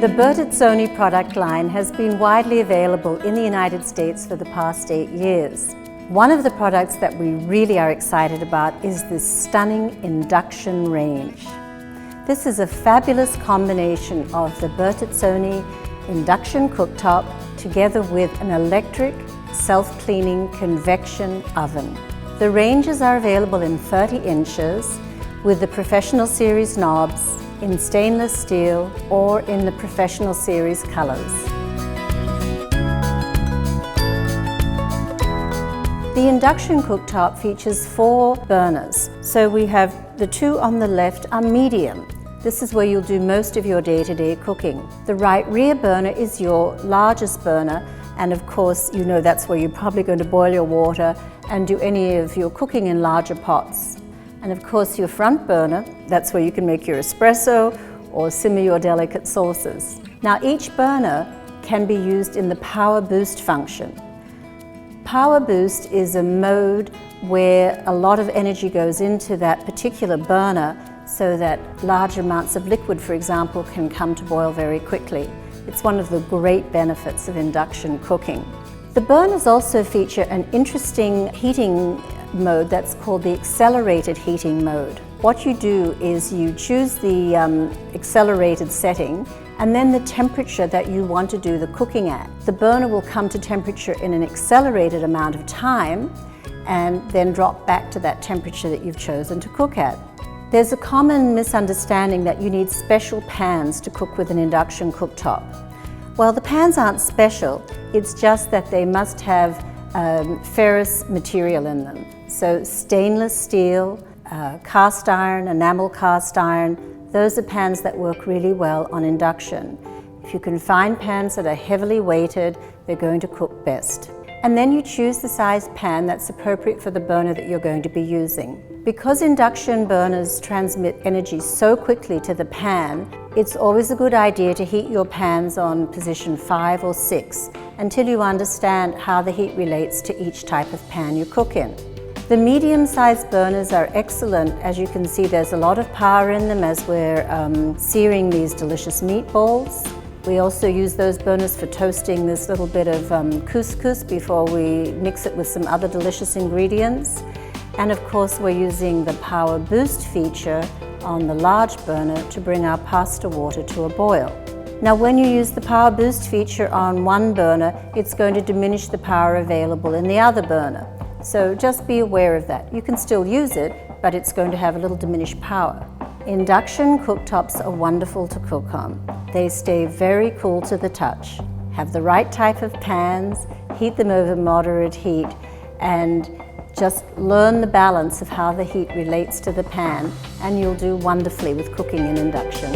The Bertazzoni product line has been widely available in the United States for the past 8 years. One of the products that we really are excited about is this stunning induction range. This is a fabulous combination of the Bertazzoni Induction Cooktop together with an Electric Self-Cleaning Convection Oven. The ranges are available in 30 inches with the Professional Series knobs, in stainless steel or in the Professional Series colors. The Induction Cooktop features 4 burners. So we have the 2 on the left are medium. This is where you'll do most of your day-to-day cooking. The right rear burner is your largest burner, and of course you know that's where you're probably going to boil your water and do any of your cooking in larger pots. And of course your front burner, that's where you can make your espresso or simmer your delicate sauces. Now each burner can be used in the power boost function. Power boost is a mode where a lot of energy goes into that particular burner so that large amounts of liquid, for example, can come to boil very quickly. It's one of the great benefits of induction cooking. The burners also feature an interesting heating mode that's called the accelerated heating mode. What you do is you choose the accelerated setting and then the temperature that you want to do the cooking at. The burner will come to temperature in an accelerated amount of time and then drop back to that temperature that you've chosen to cook at. There's a common misunderstanding that you need special pans to cook with an induction cooktop. Well, the pans aren't special, it's just that they must have ferrous material in them. So stainless steel, cast iron, enamel cast iron, those are pans that work really well on induction. If you can find pans that are heavily weighted, they're going to cook best. And then you choose the size pan that's appropriate for the burner that you're going to be using. Because induction burners transmit energy so quickly to the pan, it's always a good idea to heat your pans on position 5 or 6 until you understand how the heat relates to each type of pan you cook in. The medium-sized burners are excellent. As you can see, there's a lot of power in them as we're searing these delicious meatballs. We also use those burners for toasting this little bit of couscous before we mix it with some other delicious ingredients. And of course, we're using the power boost feature on the large burner to bring our pasta water to a boil. Now, when you use the power boost feature on one burner, it's going to diminish the power available in the other burner. So just be aware of that. You can still use it, but it's going to have a little diminished power. Induction cooktops are wonderful to cook on. They stay very cool to the touch. Have the right type of pans, heat them over moderate heat, and just learn the balance of how the heat relates to the pan, and you'll do wonderfully with cooking in induction.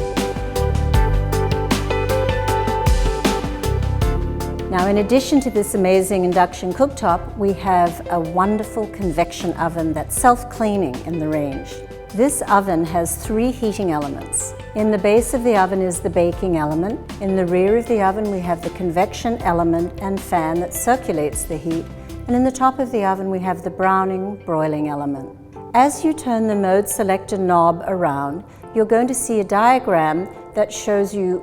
Now, in addition to this amazing induction cooktop, we have a wonderful convection oven that's self-cleaning in the range. This oven has 3 heating elements. In the base of the oven is the baking element. In the rear of the oven we have the convection element and fan that circulates the heat. And in the top of the oven we have the browning, broiling element. As you turn the mode selector knob around, you're going to see a diagram that shows you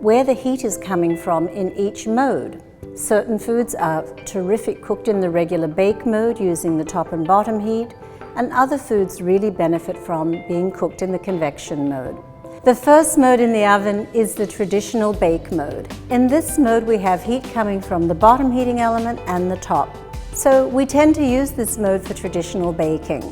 where the heat is coming from in each mode. Certain foods are terrific cooked in the regular bake mode using the top and bottom heat, and other foods really benefit from being cooked in the convection mode. The first mode in the oven is the traditional bake mode. In this mode we have heat coming from the bottom heating element and the top. So we tend to use this mode for traditional baking.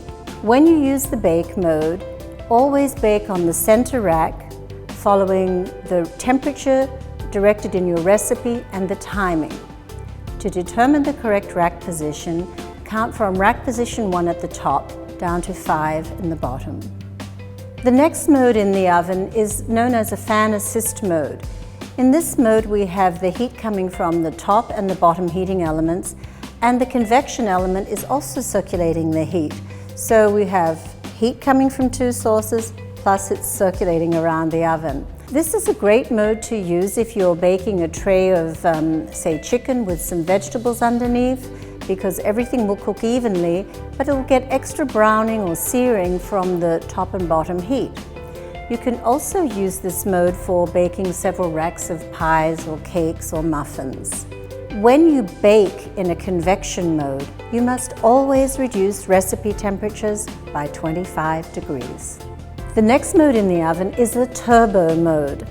When you use the bake mode, always bake on the center rack, following the temperature directed in your recipe and the timing. To determine the correct rack position, count from rack position 1 at the top down to 5 in the bottom. The next mode in the oven is known as a fan assist mode. In this mode we have the heat coming from the top and the bottom heating elements, and the convection element is also circulating the heat. So we have heat coming from 2 sources, plus it's circulating around the oven. This is a great mode to use if you're baking a tray of, say, chicken with some vegetables underneath, because everything will cook evenly, but it'll get extra browning or searing from the top and bottom heat. You can also use this mode for baking several racks of pies or cakes or muffins. When you bake in a convection mode, you must always reduce recipe temperatures by 25 degrees. The next mode in the oven is the turbo mode.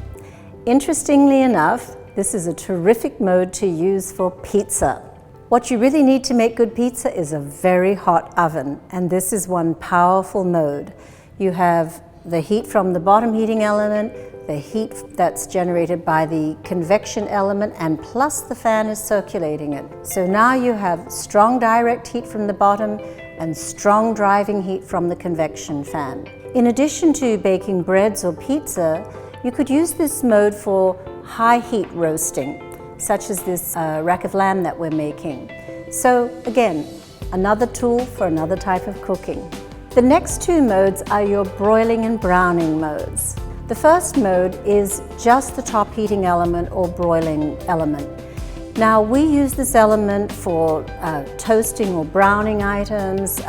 Interestingly enough, this is a terrific mode to use for pizza. What you really need to make good pizza is a very hot oven, and this is one powerful mode. You have the heat from the bottom heating element, the heat that's generated by the convection element, and plus the fan is circulating it. So now you have strong direct heat from the bottom and strong driving heat from the convection fan. In addition to baking breads or pizza, you could use this mode for high heat roasting, such as this rack of lamb that we're making. So again, another tool for another type of cooking. The next two modes are your broiling and browning modes. The first mode is just the top heating element or broiling element. Now we use this element for toasting or browning items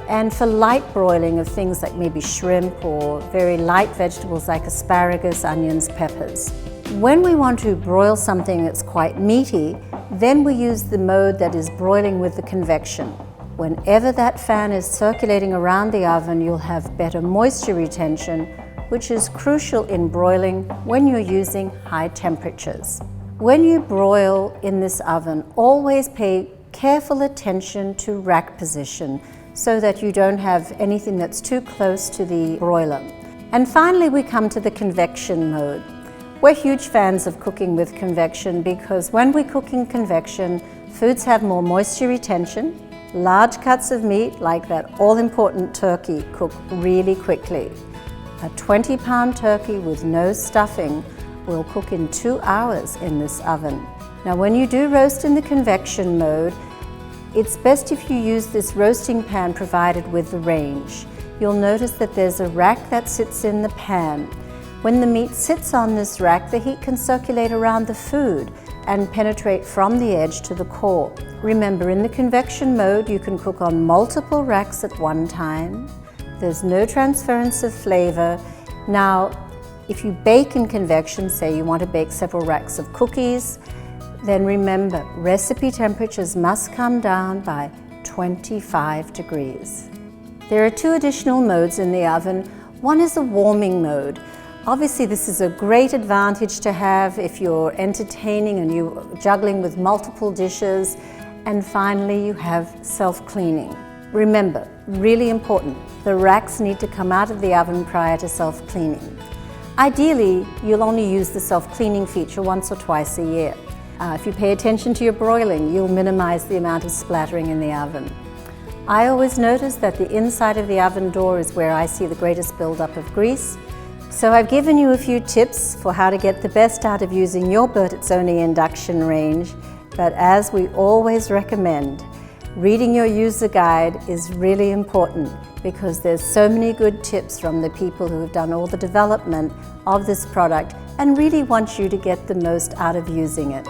and for light broiling of things like maybe shrimp or very light vegetables like asparagus, onions, peppers. When we want to broil something that's quite meaty, then we use the mode that is broiling with the convection. Whenever that fan is circulating around the oven, you'll have better moisture retention, which is crucial in broiling when you're using high temperatures. When you broil in this oven, always pay careful attention to rack position so that you don't have anything that's too close to the broiler. And finally, we come to the convection mode. We're huge fans of cooking with convection because when we cook in convection, foods have more moisture retention. Large cuts of meat, like that all-important turkey, cook really quickly. A 20-pound turkey with no stuffing will cook in 2 hours in this oven. Now, when you do roast in the convection mode, it's best if you use this roasting pan provided with the range. You'll notice that there's a rack that sits in the pan. When the meat sits on this rack, the heat can circulate around the food and penetrate from the edge to the core. Remember, in the convection mode, you can cook on multiple racks at one time. There's no transference of flavor. Now, if you bake in convection, say you want to bake several racks of cookies, then remember, recipe temperatures must come down by 25 degrees. There are two additional modes in the oven. One is a warming mode. Obviously, this is a great advantage to have if you're entertaining and you're juggling with multiple dishes. And finally, you have self-cleaning. Remember, really important, the racks need to come out of the oven prior to self-cleaning. Ideally, you'll only use the self-cleaning feature once or twice a year. If you pay attention to your broiling, you'll minimize the amount of splattering in the oven. I always notice that the inside of the oven door is where I see the greatest buildup of grease. So I've given you a few tips for how to get the best out of using your Bertazzoni induction range, but as we always recommend, reading your user guide is really important because there's so many good tips from the people who have done all the development of this product and really want you to get the most out of using it.